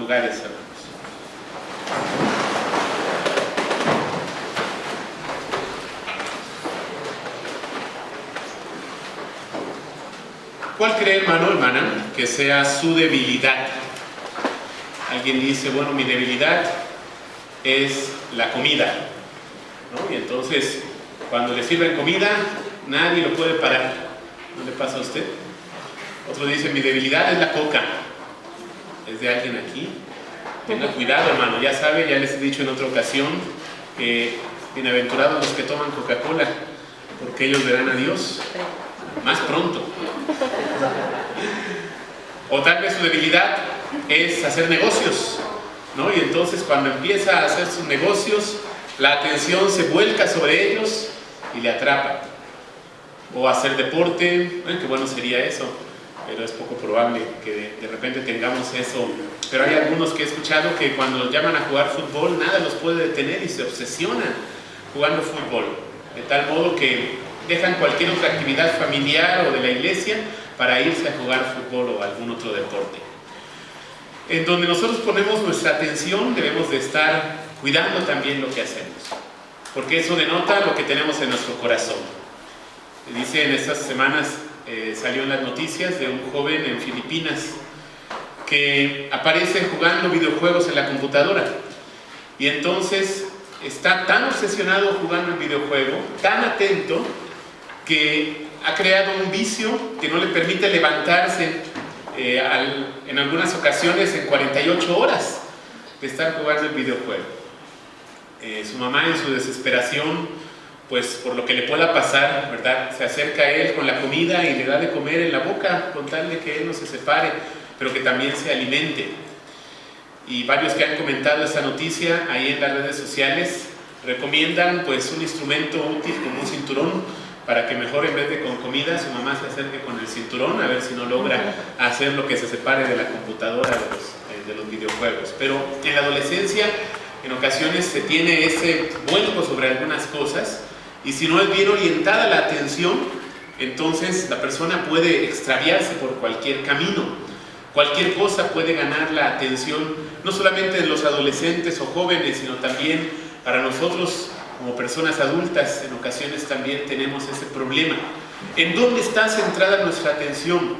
lugares, hermanos. ¿Cuál cree, hermano, hermana, que sea su debilidad? Alguien dice, bueno, mi debilidad es la comida, ¿no? Y entonces, cuando le sirven comida, nadie lo puede parar. ¿No le pasa a usted? Otro dice, mi debilidad es la coca. ¿Es de alguien aquí? Tenga cuidado, hermano. Ya sabe, ya les he dicho en otra ocasión que bienaventurados los que toman Coca-Cola, porque ellos verán a Dios más pronto. O tal vez su debilidad es hacer negocios, ¿no? Y entonces cuando empieza a hacer sus negocios, la atención se vuelca sobre ellos y le atrapa. O hacer deporte, qué bueno sería eso, pero es poco probable que de repente tengamos eso. Pero hay algunos que he escuchado que cuando los llaman a jugar fútbol, nada los puede detener y se obsesionan jugando fútbol, de tal modo que dejan cualquier otra actividad familiar o de la iglesia para irse a jugar fútbol o algún otro deporte. En donde nosotros ponemos nuestra atención, debemos de estar cuidando también lo que hacemos, porque eso denota lo que tenemos en nuestro corazón. Dice, en estas semanas salió en las noticias de un joven en Filipinas que aparece jugando videojuegos en la computadora, y entonces está tan obsesionado jugando el videojuego, tan atento, que ha creado un vicio que no le permite levantarse en algunas ocasiones en 48 horas de estar jugando el videojuego. Su mamá, en su desesperación, pues por lo que le pueda pasar, ¿verdad?, se acerca a él con la comida y le da de comer en la boca, con tal de que él no se separe, pero que también se alimente. Y varios que han comentado esta noticia ahí en las redes sociales recomiendan pues un instrumento útil como un cinturón, para que mejor, en vez de con comida, su mamá se acerque con el cinturón, a ver si no logra hacer lo que se separe de la computadora de los videojuegos. Pero en la adolescencia, en ocasiones se tiene ese vuelco sobre algunas cosas, y si no es bien orientada la atención, entonces la persona puede extraviarse por cualquier camino. Cualquier cosa puede ganar la atención, no solamente de los adolescentes o jóvenes, sino también para nosotros como personas adultas. En ocasiones también tenemos ese problema. ¿En dónde está centrada nuestra atención?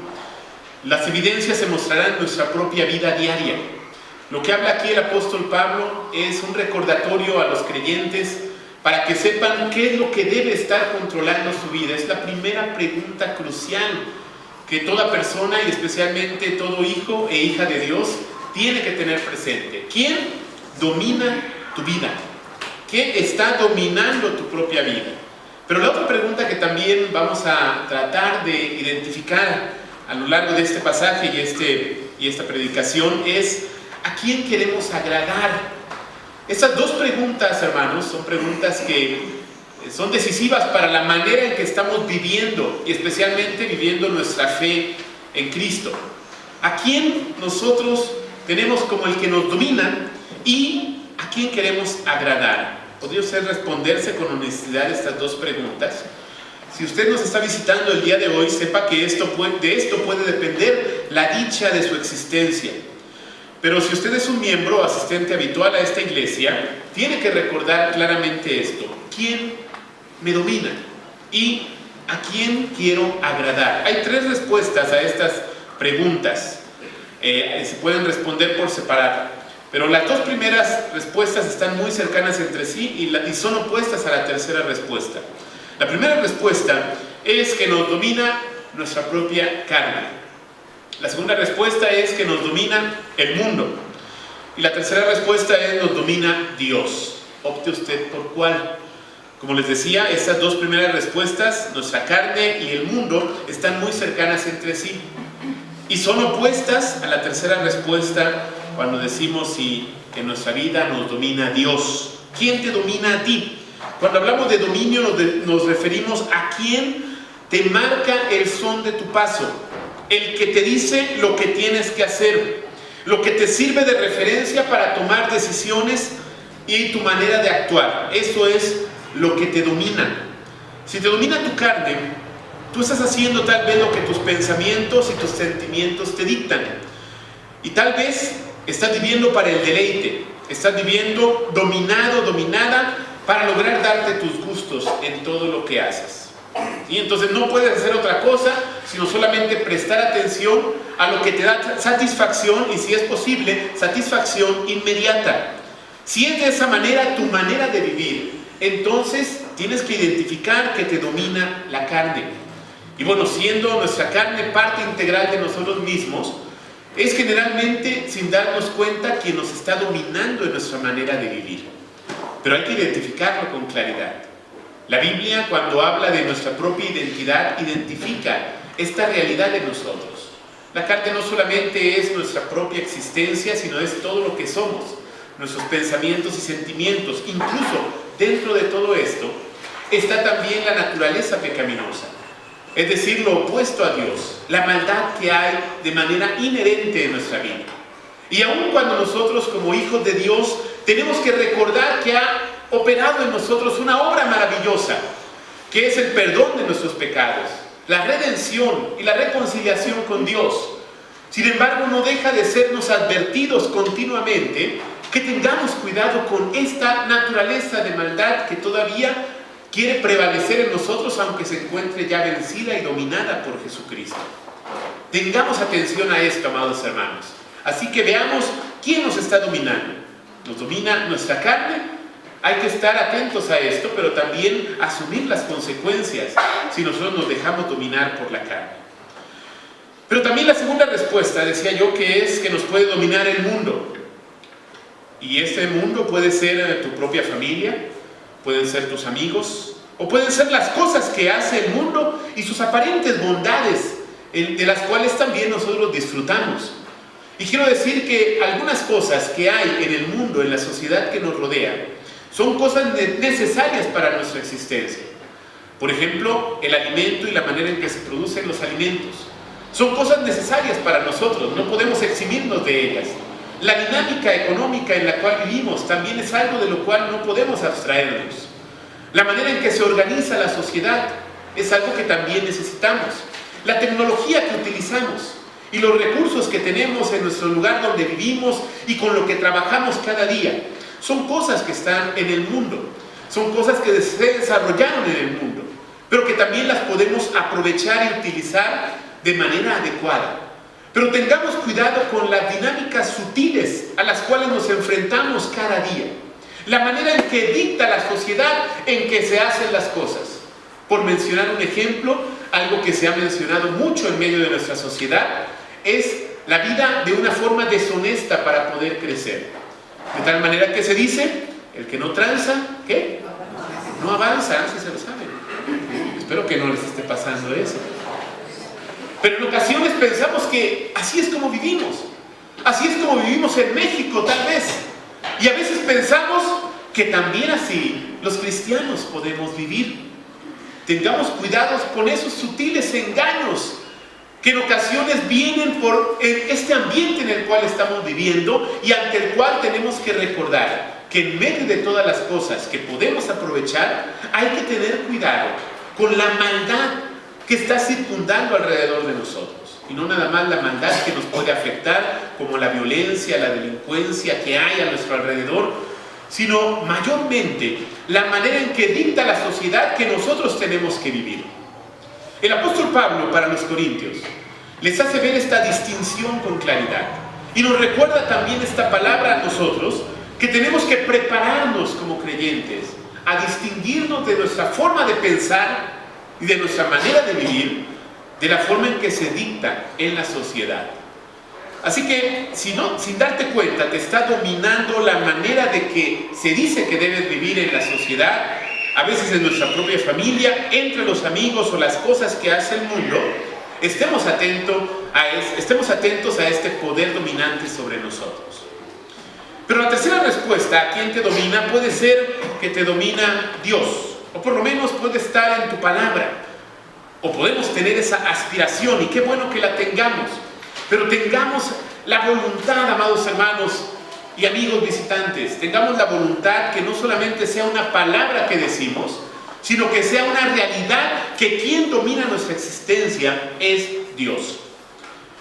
Las evidencias se mostrarán en nuestra propia vida diaria. Lo que habla aquí el apóstol Pablo es un recordatorio a los creyentes para que sepan qué es lo que debe estar controlando su vida. Es la primera pregunta crucial que toda persona, y especialmente todo hijo e hija de Dios, tiene que tener presente. ¿Quién domina tu vida? ¿Qué está dominando tu propia vida? Pero la otra pregunta que también vamos a tratar de identificar a lo largo de este pasaje y esta predicación es: ¿a quién queremos agradar? Estas dos preguntas, hermanos, son preguntas que son decisivas para la manera en que estamos viviendo, y especialmente viviendo nuestra fe en Cristo. ¿A quién nosotros tenemos como el que nos domina y a quién queremos agradar? ¿Podría usted responderse con honestidad estas dos preguntas? Si usted nos está visitando el día de hoy, sepa que de esto puede depender la dicha de su existencia. Pero si usted es un miembro o asistente habitual a esta iglesia, tiene que recordar claramente esto: ¿quién me domina? ¿Y a quién quiero agradar? Hay tres respuestas a estas preguntas. Se pueden responder por separado, pero las dos primeras respuestas están muy cercanas entre sí y son opuestas a la tercera respuesta. La primera respuesta es que nos domina nuestra propia carne. La segunda respuesta es que nos domina el mundo. Y la tercera respuesta es: nos domina Dios. Opte usted por cuál. Como les decía, estas dos primeras respuestas, nuestra carne y el mundo, están muy cercanas entre sí. Y son opuestas a la tercera respuesta cuando decimos que en nuestra vida nos domina Dios. ¿Quién te domina a ti? Cuando hablamos de dominio nos referimos a quién te marca el son de tu paso, el que te dice lo que tienes que hacer, lo que te sirve de referencia para tomar decisiones y tu manera de actuar. Eso es lo que te domina. Si te domina tu carne, tú estás haciendo tal vez lo que tus pensamientos y tus sentimientos te dictan. Y tal vez Estás viviendo para el deleite. Estás viviendo dominado, dominada, para lograr darte tus gustos en todo lo que haces. Y entonces no puedes hacer otra cosa sino solamente prestar atención a lo que te da satisfacción, y si es posible, satisfacción inmediata. Si es de esa manera tu manera de vivir, entonces tienes que identificar que te domina la carne. Y bueno, siendo nuestra carne parte integral de nosotros mismos, es generalmente, sin darnos cuenta, quien nos está dominando en nuestra manera de vivir. Pero hay que identificarlo con claridad. La Biblia, cuando habla de nuestra propia identidad, identifica esta realidad de nosotros. La carne no solamente es nuestra propia existencia, sino es todo lo que somos, nuestros pensamientos y sentimientos. Incluso dentro de todo esto está también la naturaleza pecaminosa, es decir, lo opuesto a Dios, la maldad que hay de manera inherente en nuestra vida. Y aun cuando nosotros, como hijos de Dios, tenemos que recordar que ha operado en nosotros una obra maravillosa, que es el perdón de nuestros pecados, la redención y la reconciliación con Dios. Sin embargo, no deja de sernos advertidos continuamente que tengamos cuidado con esta naturaleza de maldad que todavía quiere prevalecer en nosotros, aunque se encuentre ya vencida y dominada por Jesucristo. Tengamos atención a esto, amados hermanos. Así que veamos quién nos está dominando. ¿Nos domina nuestra carne? Hay que estar atentos a esto, pero también asumir las consecuencias si nosotros nos dejamos dominar por la carne. Pero también la segunda respuesta, decía yo, que es que nos puede dominar el mundo. Y este mundo puede ser tu propia familia, pueden ser tus amigos, o pueden ser las cosas que hace el mundo y sus aparentes bondades, de las cuales también nosotros disfrutamos. Y quiero decir que algunas cosas que hay en el mundo, en la sociedad que nos rodea, son cosas necesarias para nuestra existencia. Por ejemplo, el alimento y la manera en que se producen los alimentos. Son cosas necesarias para nosotros, no podemos eximirnos de ellas. La dinámica económica en la cual vivimos también es algo de lo cual no podemos abstraernos. La manera en que se organiza la sociedad es algo que también necesitamos. La tecnología que utilizamos y los recursos que tenemos en nuestro lugar donde vivimos y con lo que trabajamos cada día, son cosas que están en el mundo, son cosas que se desarrollaron en el mundo, pero que también las podemos aprovechar y utilizar de manera adecuada. Pero tengamos cuidado con las dinámicas sutiles a las cuales nos enfrentamos cada día, la manera en que dicta la sociedad en que se hacen las cosas. Por mencionar un ejemplo, algo que se ha mencionado mucho en medio de nuestra sociedad es la vida de una forma deshonesta para poder crecer. De tal manera que se dice, el que no tranza, ¿qué? No avanza, así se lo saben. Espero que no les esté pasando eso. Pero en ocasiones pensamos que así es como vivimos. Así es como vivimos en México, tal vez. Y a veces pensamos que también así los cristianos podemos vivir. Tengamos cuidados con esos sutiles engaños que en ocasiones vienen por este ambiente en el cual estamos viviendo y ante el cual tenemos que recordar que en medio de todas las cosas que podemos aprovechar, hay que tener cuidado con la maldad que está circundando alrededor de nosotros. Y no nada más la maldad que nos puede afectar, como la violencia, la delincuencia que hay a nuestro alrededor, sino mayormente la manera en que dicta la sociedad que nosotros tenemos que vivir. El apóstol Pablo, para los corintios, les hace ver esta distinción con claridad. Y nos recuerda también esta palabra a nosotros, que tenemos que prepararnos como creyentes a distinguirnos de nuestra forma de pensar y de nuestra manera de vivir, de la forma en que se dicta en la sociedad. Así que, sin darte cuenta, te está dominando la manera de que se dice que debes vivir en la sociedad, a veces en nuestra propia familia, entre los amigos o las cosas que hace el mundo. Estemos atentos a este poder dominante sobre nosotros. Pero la tercera respuesta a quién te domina puede ser que te domina Dios, o por lo menos puede estar en tu palabra, o podemos tener esa aspiración, y qué bueno que la tengamos, pero tengamos la voluntad, amados hermanos y amigos visitantes, tengamos la voluntad que no solamente sea una palabra que decimos, sino que sea una realidad que quien domina nuestra existencia es Dios.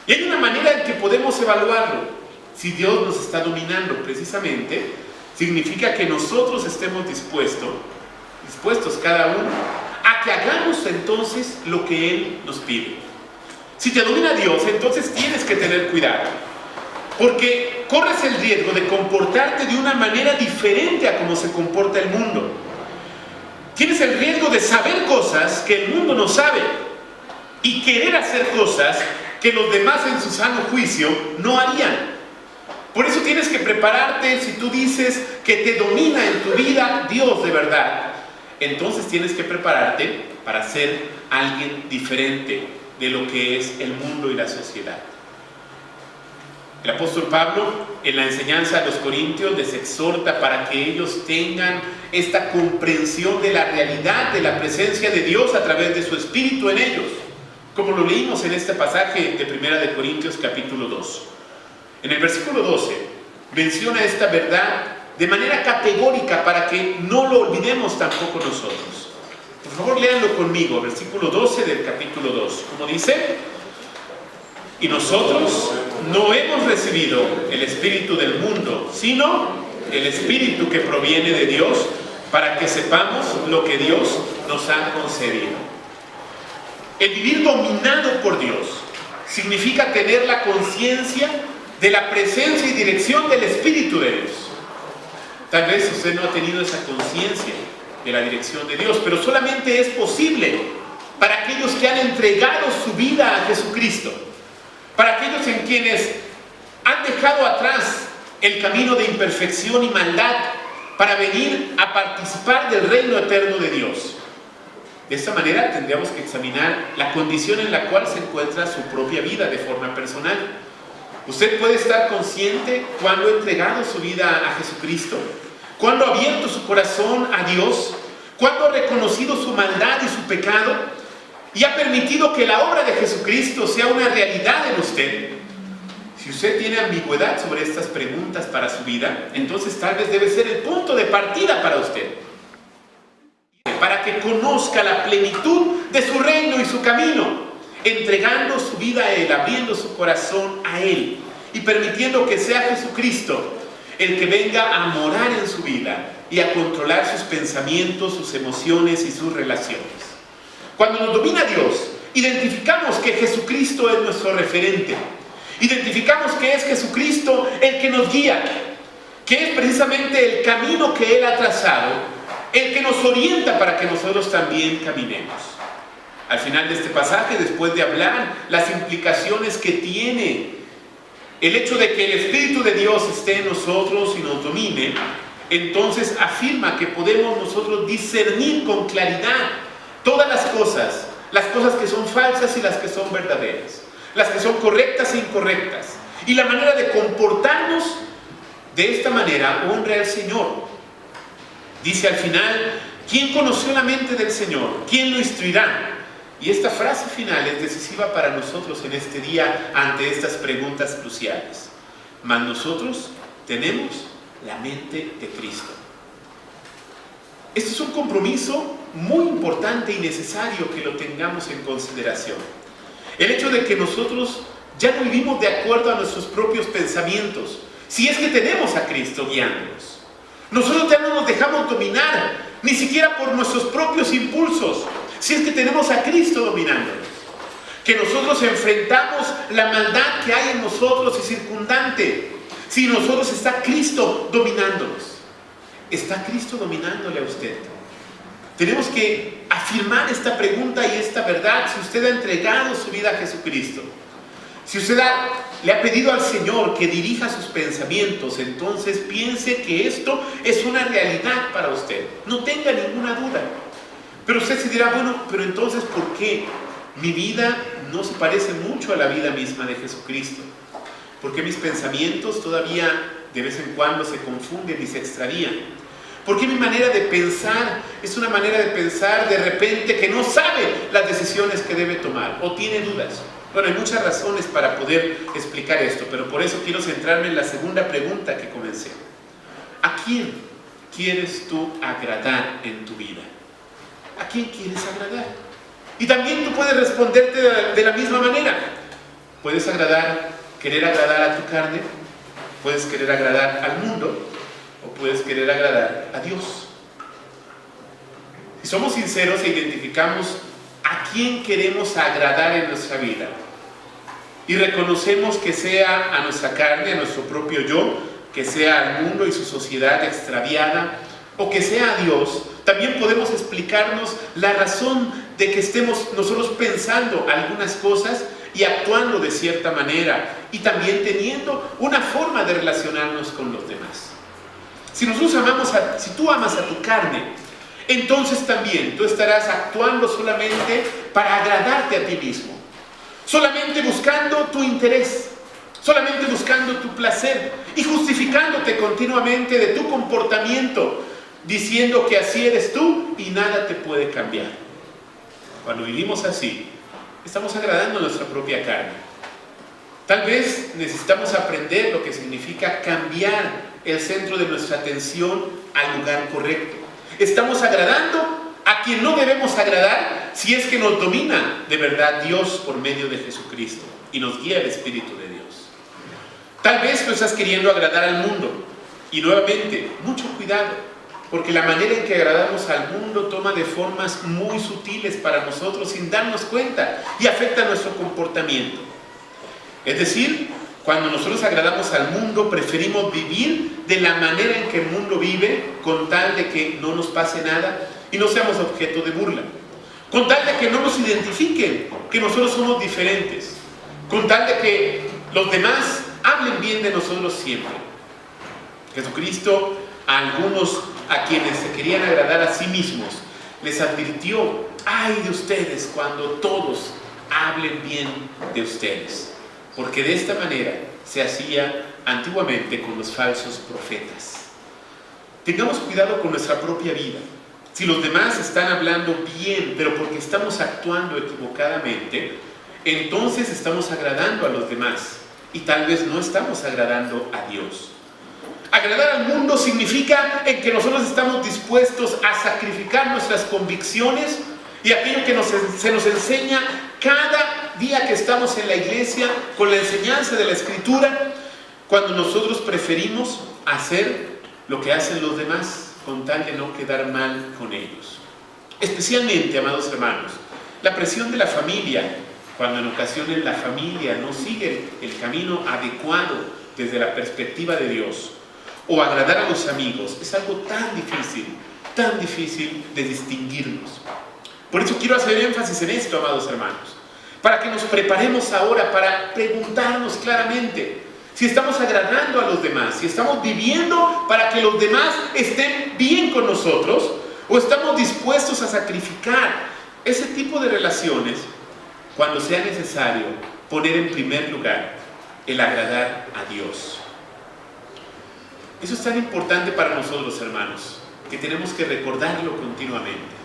Y hay una manera en que podemos evaluarlo. si Dios nos está dominando? Precisamente significa que nosotros estemos dispuestos cada uno, a que hagamos entonces lo que Él nos pide. Si te domina Dios, entonces tienes que tener cuidado, porque corres el riesgo de comportarte de una manera diferente a como se comporta el mundo. Tienes el riesgo de saber cosas que el mundo no sabe y querer hacer cosas que los demás en su sano juicio no harían. Por eso tienes que prepararte. Si tú dices que te domina en tu vida Dios de verdad, entonces tienes que prepararte para ser alguien diferente de lo que es el mundo y la sociedad. El apóstol Pablo, en la enseñanza a los corintios, les exhorta para que ellos tengan esta comprensión de la realidad de la presencia de Dios a través de su Espíritu en ellos, como lo leímos en este pasaje de 1 de Corintios capítulo 2. En el versículo 12 menciona esta verdad de manera categórica para que no lo olvidemos tampoco nosotros. Por favor, léanlo conmigo, versículo 12 del capítulo 2. ¿Cómo dice? Y nosotros no hemos recibido el espíritu del mundo, sino el espíritu que proviene de Dios, para que sepamos lo que Dios nos ha concedido. El vivir dominado por Dios significa tener la conciencia de la presencia y dirección del Espíritu de Dios. Tal vez usted no ha tenido esa conciencia de la dirección de Dios, pero solamente es posible para aquellos que han entregado su vida a Jesucristo, para aquellos en quienes han dejado atrás el camino de imperfección y maldad para venir a participar del reino eterno de Dios. De esta manera tendríamos que examinar la condición en la cual se encuentra su propia vida de forma personal. Usted puede estar consciente cuando ha entregado su vida a Jesucristo, cuando ha abierto su corazón a Dios, cuando ha reconocido su maldad y su pecado y ha permitido que la obra de Jesucristo sea una realidad en usted. Si usted tiene ambigüedad sobre estas preguntas para su vida, entonces tal vez debe ser el punto de partida para usted, para que conozca la plenitud de su reino y su camino, entregando su vida a Él, abriendo su corazón a Él y permitiendo que sea Jesucristo el que venga a morar en su vida y a controlar sus pensamientos, sus emociones y sus relaciones. Cuando nos domina Dios, identificamos que Jesucristo es nuestro referente, identificamos que es Jesucristo el que nos guía, que es precisamente el camino que Él ha trazado, el que nos orienta para que nosotros también caminemos. Al final de este pasaje, después de hablar las implicaciones que tiene el hecho de que el Espíritu de Dios esté en nosotros y nos domine, entonces afirma que podemos nosotros discernir con claridad todas las cosas que son falsas y las que son verdaderas, las que son correctas e incorrectas, y la manera de comportarnos de esta manera honra al Señor. Dice al final, ¿quién conoció la mente del Señor? ¿Quién lo instruirá? Y esta frase final es decisiva para nosotros en este día ante estas preguntas cruciales. Mas nosotros tenemos la mente de Cristo. Este es un compromiso muy importante y necesario que lo tengamos en consideración. El hecho de que nosotros ya no vivimos de acuerdo a nuestros propios pensamientos, si es que tenemos a Cristo guiándonos. Nosotros ya no nos dejamos dominar, ni siquiera por nuestros propios impulsos, si es que tenemos a Cristo dominándonos. Que nosotros enfrentamos la maldad que hay en nosotros y circundante, si nosotros está Cristo dominándonos. ¿Está Cristo dominándole a usted? Tenemos que afirmar esta pregunta y esta verdad. Si usted ha entregado su vida a Jesucristo, si usted le ha pedido al Señor que dirija sus pensamientos, entonces piense que esto es una realidad para usted. No tenga ninguna duda. Pero usted se dirá, bueno, pero entonces ¿por qué mi vida no se parece mucho a la vida misma de Jesucristo? ¿Por qué mis pensamientos todavía de vez en cuando se confunden y se extravían? ¿Por qué mi manera de pensar es una manera de pensar de repente que no sabe las decisiones que debe tomar o tiene dudas? Bueno, hay muchas razones para poder explicar esto, pero por eso quiero centrarme en la segunda pregunta que comencé. ¿A quién quieres tú agradar en tu vida? ¿A quién quieres agradar? Y también tú puedes responderte de la misma manera. Puedes querer agradar a tu carne, Puedes querer agradar al mundo o puedes querer agradar a Dios. Si somos sinceros e identificamos a quién queremos agradar en nuestra vida y reconocemos que sea a nuestra carne, a nuestro propio yo, que sea al mundo y su sociedad extraviada, o que sea a Dios, también podemos explicarnos la razón de que estemos nosotros pensando algunas cosas y actuando de cierta manera, y también teniendo una forma de relacionarnos con los demás. Si tú amas a tu carne, entonces también tú estarás actuando solamente para agradarte a ti mismo, solamente buscando tu interés, solamente buscando tu placer y justificándote continuamente de tu comportamiento, diciendo que así eres tú y nada te puede cambiar. Cuando vivimos así, estamos agradando a nuestra propia carne. Tal vez necesitamos aprender lo que significa cambiar el centro de nuestra atención al lugar correcto. Estamos agradando a quien no debemos agradar si es que nos domina de verdad Dios por medio de Jesucristo y nos guía el Espíritu de Dios. Tal vez tú estás queriendo agradar al mundo y nuevamente, mucho cuidado, porque la manera en que agradamos al mundo toma de formas muy sutiles para nosotros sin darnos cuenta y afecta nuestro comportamiento. Es decir, cuando nosotros agradamos al mundo, preferimos vivir de la manera en que el mundo vive, con tal de que no nos pase nada y no seamos objeto de burla, con tal de que no nos identifiquen que nosotros somos diferentes, con tal de que los demás hablen bien de nosotros siempre. Jesucristo, a algunos a quienes se querían agradar a sí mismos, les advirtió: ay de ustedes cuando todos hablen bien de ustedes, porque de esta manera se hacía antiguamente con los falsos profetas. Tengamos cuidado con nuestra propia vida. Si los demás están hablando bien, pero porque estamos actuando equivocadamente, entonces estamos agradando a los demás y tal vez no estamos agradando a Dios. Agradar al mundo significa en que nosotros estamos dispuestos a sacrificar nuestras convicciones y aquello que se nos enseña cada día que estamos en la iglesia con la enseñanza de la Escritura, cuando nosotros preferimos hacer lo que hacen los demás con tal de no quedar mal con ellos. Especialmente, amados hermanos, la presión de la familia, cuando en ocasiones la familia no sigue el camino adecuado desde la perspectiva de Dios, o agradar a los amigos, es algo tan difícil de distinguirnos. Por eso quiero hacer énfasis en esto, amados hermanos, para que nos preparemos ahora para preguntarnos claramente si estamos agradando a los demás, si estamos viviendo para que los demás estén bien con nosotros, o estamos dispuestos a sacrificar ese tipo de relaciones cuando sea necesario poner en primer lugar el agradar a Dios. Eso es tan importante para nosotros, hermanos, que tenemos que recordarlo continuamente.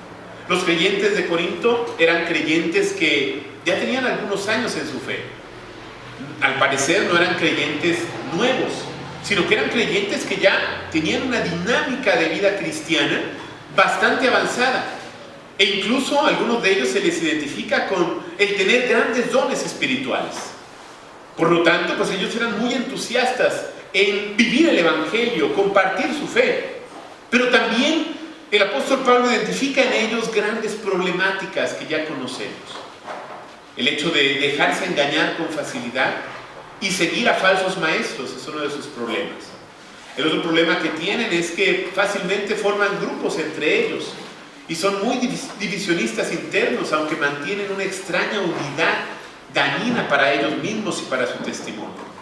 Los creyentes de Corinto eran creyentes que ya tenían algunos años en su fe. Al parecer no eran creyentes nuevos, sino que eran creyentes que ya tenían una dinámica de vida cristiana bastante avanzada. E incluso a algunos de ellos se les identifica con el tener grandes dones espirituales. Por lo tanto, pues ellos eran muy entusiastas en vivir el Evangelio, compartir su fe. Pero también el apóstol Pablo identifica en ellos grandes problemáticas que ya conocemos. El hecho de dejarse engañar con facilidad y seguir a falsos maestros es uno de sus problemas. El otro problema que tienen es que fácilmente forman grupos entre ellos y son muy divisionistas internos, aunque mantienen una extraña unidad dañina para ellos mismos y para su testimonio.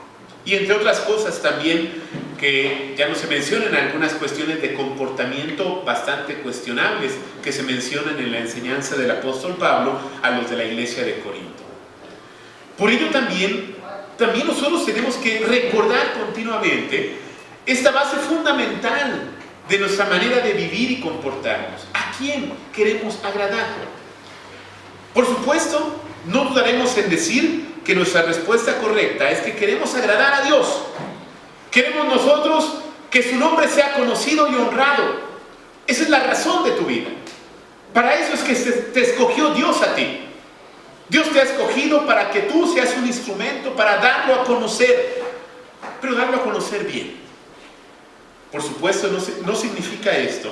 Y entre otras cosas también que ya no se mencionan, algunas cuestiones de comportamiento bastante cuestionables que se mencionan en la enseñanza del apóstol Pablo a los de la iglesia de Corinto. Por ello también nosotros tenemos que recordar continuamente esta base fundamental de nuestra manera de vivir y comportarnos. ¿A quién queremos agradar? Por supuesto, no dudaremos en decir que nuestra respuesta correcta es que queremos agradar a Dios. Queremos nosotros que su nombre sea conocido y honrado. Esa es la razón de tu vida. Para eso es que te escogió Dios a ti. Dios te ha escogido para que tú seas un instrumento para darlo a conocer. pero darlo a conocer bien. Por supuesto, no significa esto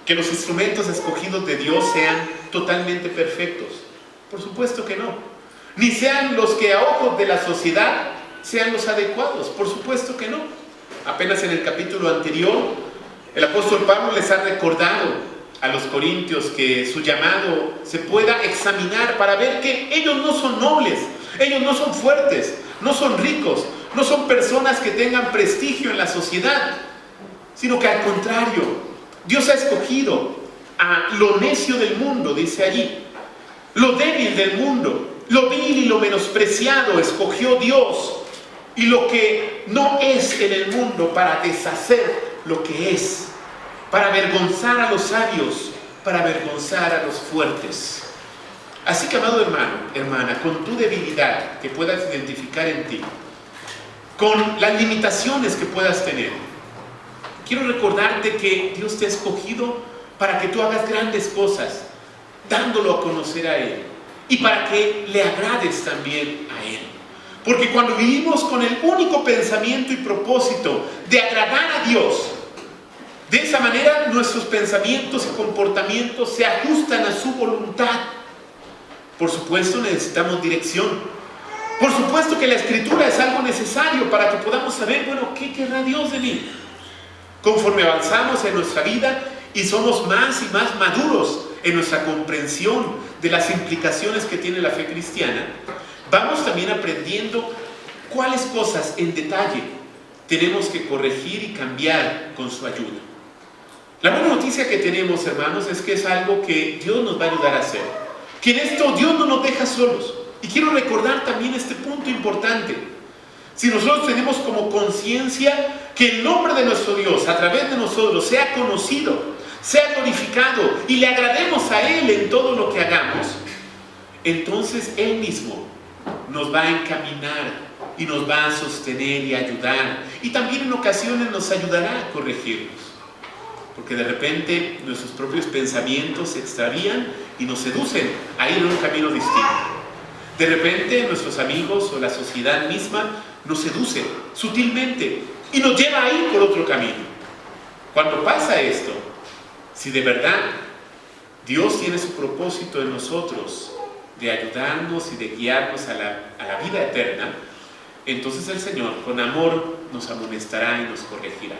que los instrumentos escogidos de Dios sean totalmente perfectos. Por supuesto que no. Ni sean los que a ojos de la sociedad sean los adecuados. Por supuesto que no. Apenas en el capítulo anterior, el apóstol Pablo les ha recordado a los corintios que su llamado se pueda examinar para ver que ellos no son nobles, ellos no son fuertes, no son ricos, no son personas que tengan prestigio en la sociedad, sino que al contrario, Dios ha escogido a lo necio del mundo, dice allí, lo débil del mundo, lo vil y lo menospreciado escogió Dios, y lo que no es en el mundo para deshacer lo que es, para avergonzar a los sabios, para avergonzar a los fuertes. Así que, amado hermano, hermana, con tu debilidad que puedas identificar en ti, con las limitaciones que puedas tener, quiero recordarte que Dios te ha escogido para que tú hagas grandes cosas, dándolo a conocer a Él, y para que le agrades también a Él. Porque cuando vivimos con el único pensamiento y propósito de agradar a Dios, de esa manera nuestros pensamientos y comportamientos se ajustan a su voluntad. Por supuesto necesitamos dirección. Por supuesto que la Escritura es algo necesario para que podamos saber, bueno, ¿qué querrá Dios de mí? Conforme avanzamos en nuestra vida y somos más y más maduros en nuestra comprensión de las implicaciones que tiene la fe cristiana, vamos también aprendiendo cuáles cosas en detalle tenemos que corregir y cambiar con su ayuda. La buena noticia que tenemos, hermanos, es que es algo que Dios nos va a ayudar a hacer. Que en esto Dios no nos deja solos. Y quiero recordar también este punto importante. Si nosotros tenemos como conciencia que el nombre de nuestro Dios a través de nosotros sea conocido, sea glorificado y le agrademos a Él en todo lo que hagamos, entonces Él mismo nos va a encaminar y nos va a sostener y ayudar, y también en ocasiones nos ayudará a corregirnos, porque de repente nuestros propios pensamientos se extravían y nos seducen a ir en un camino distinto. De repente nuestros amigos o la sociedad misma nos seduce sutilmente y nos lleva a ir por otro camino. Cuando pasa esto, si de verdad Dios tiene su propósito en nosotros de ayudarnos y de guiarnos a la vida eterna, entonces el Señor con amor nos amonestará y nos corregirá.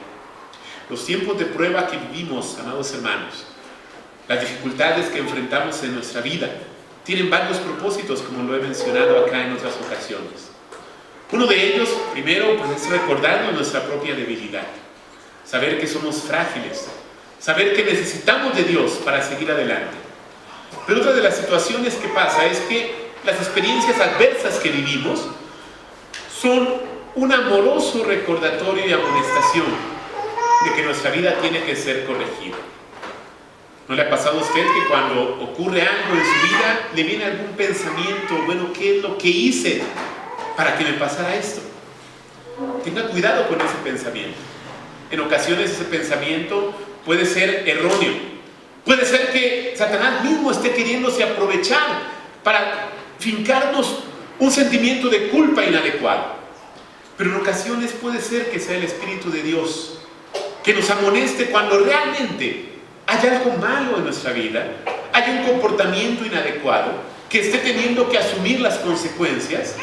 Los tiempos de prueba que vivimos, amados hermanos, las dificultades que enfrentamos en nuestra vida, tienen varios propósitos, como lo he mencionado acá en otras ocasiones. Uno de ellos, primero, pues es recordarnos nuestra propia debilidad, saber que somos frágiles, saber que necesitamos de Dios para seguir adelante. Pero otra de las situaciones que pasa es que las experiencias adversas que vivimos son un amoroso recordatorio y amonestación de que nuestra vida tiene que ser corregida. ¿No le ha pasado a usted que cuando ocurre algo en su vida le viene algún pensamiento, bueno, ¿qué es lo que hice para que me pasara esto? Tenga cuidado con ese pensamiento. En ocasiones ese pensamiento puede ser erróneo. Puede ser que Satanás mismo esté queriéndose aprovechar para fincarnos un sentimiento de culpa inadecuado. Pero en ocasiones puede ser que sea el Espíritu de Dios que nos amoneste cuando realmente hay algo malo en nuestra vida, hay un comportamiento inadecuado que esté teniendo que asumir las consecuencias,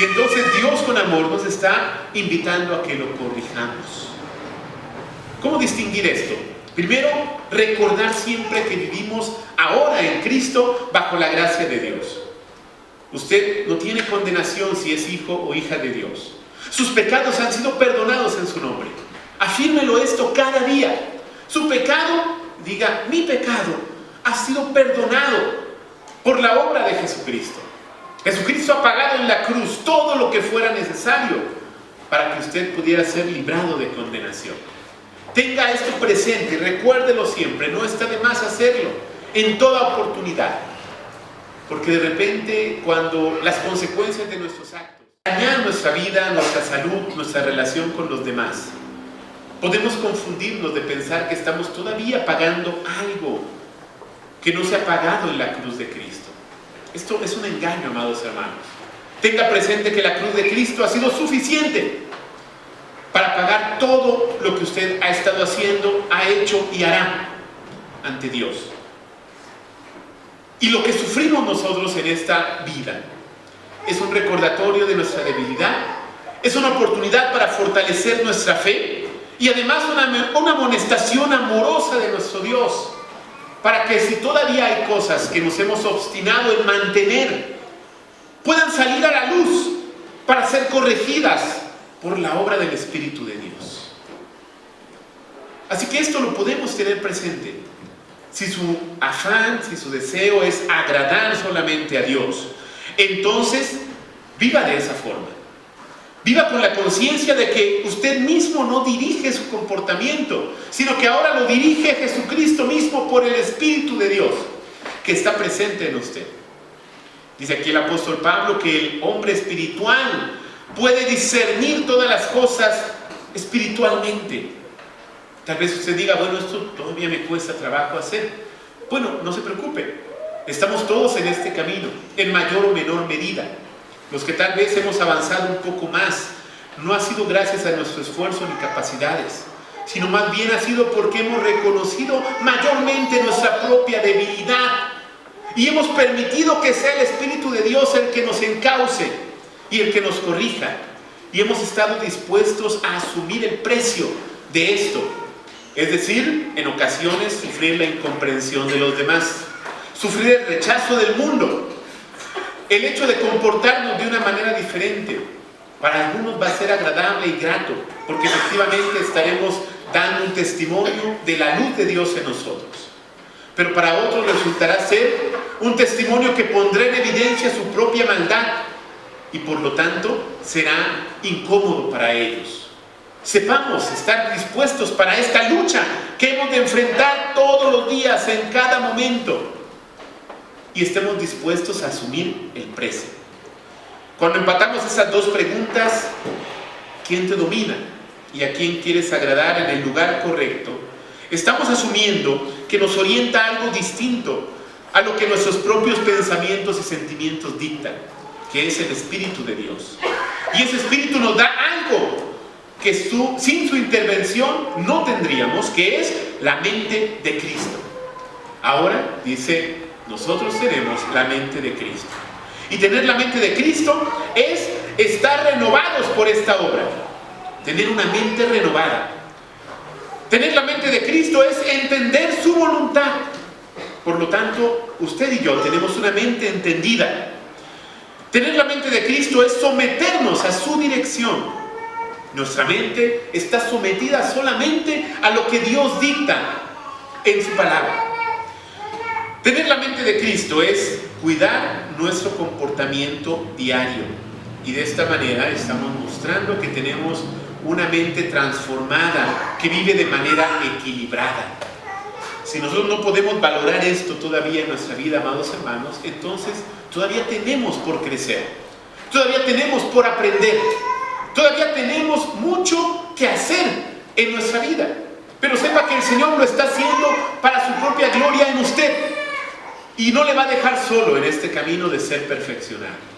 y entonces Dios con amor nos está invitando a que lo corrijamos. ¿Cómo distinguir esto? Primero, recordar siempre que vivimos ahora en Cristo bajo la gracia de Dios. Usted no tiene condenación si es hijo o hija de Dios. Sus pecados han sido perdonados en su nombre. Afírmelo esto cada día. Su pecado, diga, mi pecado ha sido perdonado por la obra de Jesucristo. Jesucristo ha pagado en la cruz todo lo que fuera necesario para que usted pudiera ser librado de condenación. Tenga esto presente, recuérdelo siempre, no está de más hacerlo en toda oportunidad. Porque de repente, cuando las consecuencias de nuestros actos dañan nuestra vida, nuestra salud, nuestra relación con los demás, podemos confundirnos de pensar que estamos todavía pagando algo que no se ha pagado en la cruz de Cristo. Esto es un engaño, amados hermanos. Tenga presente que la cruz de Cristo ha sido suficiente para pagar todo lo que usted ha estado haciendo, ha hecho y hará ante Dios. Y lo que sufrimos nosotros en esta vida es un recordatorio de nuestra debilidad, es una oportunidad para fortalecer nuestra fe y además una amonestación amorosa de nuestro Dios, para que si todavía hay cosas que nos hemos obstinado en mantener, puedan salir a la luz para ser corregidas por la obra del Espíritu de Dios. Así que esto lo podemos tener presente. Si su afán, si su deseo es agradar solamente a Dios, entonces viva de esa forma. Viva con la conciencia de que usted mismo no dirige su comportamiento, sino que ahora lo dirige Jesucristo mismo por el Espíritu de Dios que está presente en usted. Dice aquí el apóstol Pablo que el hombre espiritual puede discernir todas las cosas espiritualmente. Tal vez usted diga, bueno, esto todavía me cuesta trabajo hacer. Bueno, no se preocupe. Estamos todos en este camino, en mayor o menor medida. Los que tal vez hemos avanzado un poco más, no ha sido gracias a nuestro esfuerzo ni capacidades, sino más bien ha sido porque hemos reconocido mayormente nuestra propia debilidad y hemos permitido que sea el Espíritu de Dios el que nos encauce y el que nos corrija. Y hemos estado dispuestos a asumir el precio de esto. Es decir, en ocasiones sufrir la incomprensión de los demás, sufrir el rechazo del mundo, el hecho de comportarnos de una manera diferente. Para algunos va a ser agradable y grato, porque efectivamente estaremos dando un testimonio de la luz de Dios en nosotros. Pero para otros resultará ser un testimonio que pondrá en evidencia su propia maldad y por lo tanto será incómodo para ellos. Sepamos estar dispuestos para esta lucha que hemos de enfrentar todos los días, en cada momento, y estemos dispuestos a asumir el precio. Cuando empatamos esas dos preguntas, ¿quién te domina y a quién quieres agradar en el lugar correcto?, estamos asumiendo que nos orienta algo distinto a lo que nuestros propios pensamientos y sentimientos dictan, que es el Espíritu de Dios. Y ese Espíritu nos da algo que sin su intervención no tendríamos, que es la mente de Cristo. Ahora, dice, nosotros tenemos la mente de Cristo. Y tener la mente de Cristo es estar renovados por esta obra. Tener una mente renovada. Tener la mente de Cristo es entender su voluntad. Por lo tanto, usted y yo tenemos una mente entendida. Tener la mente de Cristo es someternos a su dirección. Nuestra mente está sometida solamente a lo que Dios dicta en su palabra. Tener la mente de Cristo es cuidar nuestro comportamiento diario. Y de esta manera estamos mostrando que tenemos una mente transformada, que vive de manera equilibrada. Si nosotros no podemos valorar esto todavía en nuestra vida, amados hermanos, entonces todavía tenemos por crecer, todavía tenemos por aprender, todavía tenemos mucho que hacer en nuestra vida. Pero sepa que el Señor lo está haciendo para su propia gloria en usted y no le va a dejar solo en este camino de ser perfeccionado.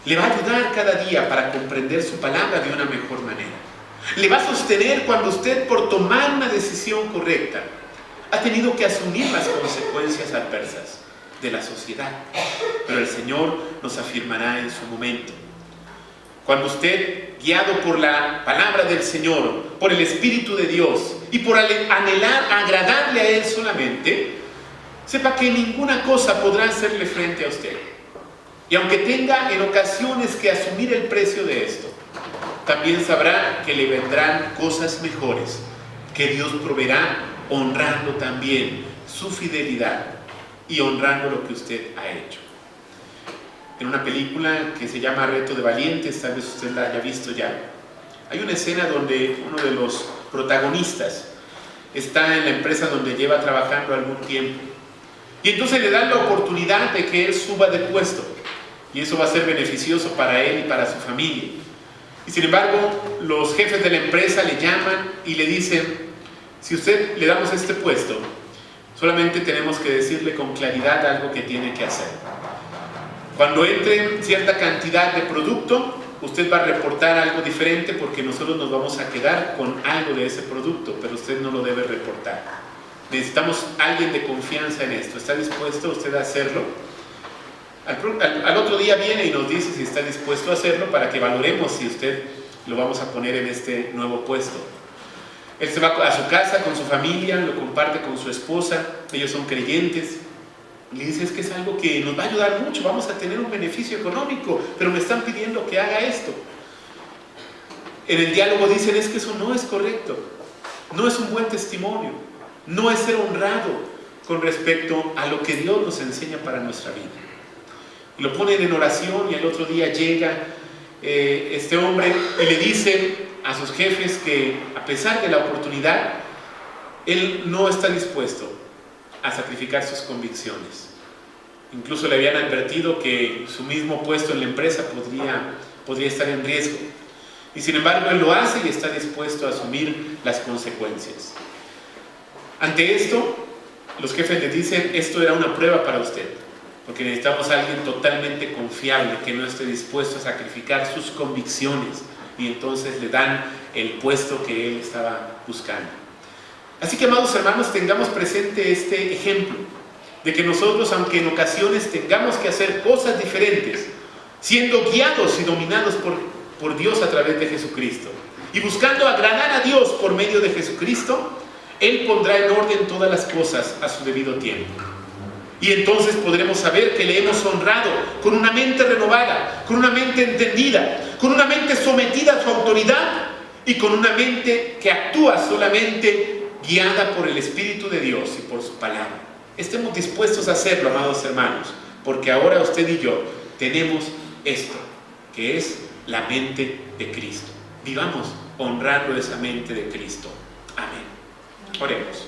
Le va a ayudar cada día para comprender su palabra de una mejor manera. Le va a sostener cuando usted, por tomar una decisión correcta, ha tenido que asumir las consecuencias adversas de la sociedad. Pero el Señor nos afirmará en su momento. Cuando usted, guiado por la palabra del Señor, por el Espíritu de Dios y por anhelar agradarle a Él solamente, sepa que ninguna cosa podrá hacerle frente a usted. Y aunque tenga en ocasiones que asumir el precio de esto, también sabrá que le vendrán cosas mejores, que Dios proveerá, honrando también su fidelidad y honrando lo que usted ha hecho. En una película que se llama Reto de Valientes, tal vez usted la haya visto ya, hay una escena donde uno de los protagonistas está en la empresa donde lleva trabajando algún tiempo, y entonces le dan la oportunidad de que él suba de puesto, y eso va a ser beneficioso para él y para su familia. Y sin embargo, los jefes de la empresa le llaman y le dicen: si usted le damos este puesto, solamente tenemos que decirle con claridad algo que tiene que hacer. Cuando entre cierta cantidad de producto, usted va a reportar algo diferente porque nosotros nos vamos a quedar con algo de ese producto, pero usted no lo debe reportar. Necesitamos alguien de confianza en esto. ¿Está dispuesto usted a hacerlo? Al otro día viene y nos dice si está dispuesto a hacerlo para que valoremos si usted lo vamos a poner en este nuevo puesto. Él se va a su casa con su familia, lo comparte con su esposa, ellos son creyentes. Y le dice, es que es algo que nos va a ayudar mucho, vamos a tener un beneficio económico, pero me están pidiendo que haga esto. En el diálogo dicen, es que eso no es correcto, no es un buen testimonio, no es ser honrado con respecto a lo que Dios nos enseña para nuestra vida. Y lo ponen en oración y al otro día llega este hombre y le dice a sus jefes que a pesar de la oportunidad, él no está dispuesto a sacrificar sus convicciones. Incluso le habían advertido que su mismo puesto en la empresa podría estar en riesgo. Y sin embargo, él lo hace y está dispuesto a asumir las consecuencias. Ante esto, los jefes le dicen, esto era una prueba para usted, porque necesitamos a alguien totalmente confiable, que no esté dispuesto a sacrificar sus convicciones. Y entonces le dan el puesto que él estaba buscando. Así que, amados hermanos, tengamos presente este ejemplo de que nosotros, aunque en ocasiones tengamos que hacer cosas diferentes, siendo guiados y dominados por Dios a través de Jesucristo y buscando agradar a Dios por medio de Jesucristo, Él pondrá en orden todas las cosas a su debido tiempo. Y entonces podremos saber que le hemos honrado con una mente renovada, con una mente entendida, con una mente sometida a su autoridad y con una mente que actúa solamente guiada por el Espíritu de Dios y por su palabra. Estemos dispuestos a hacerlo, amados hermanos, porque ahora usted y yo tenemos esto, que es la mente de Cristo. Vivamos honrando esa mente de Cristo. Amén. Oremos.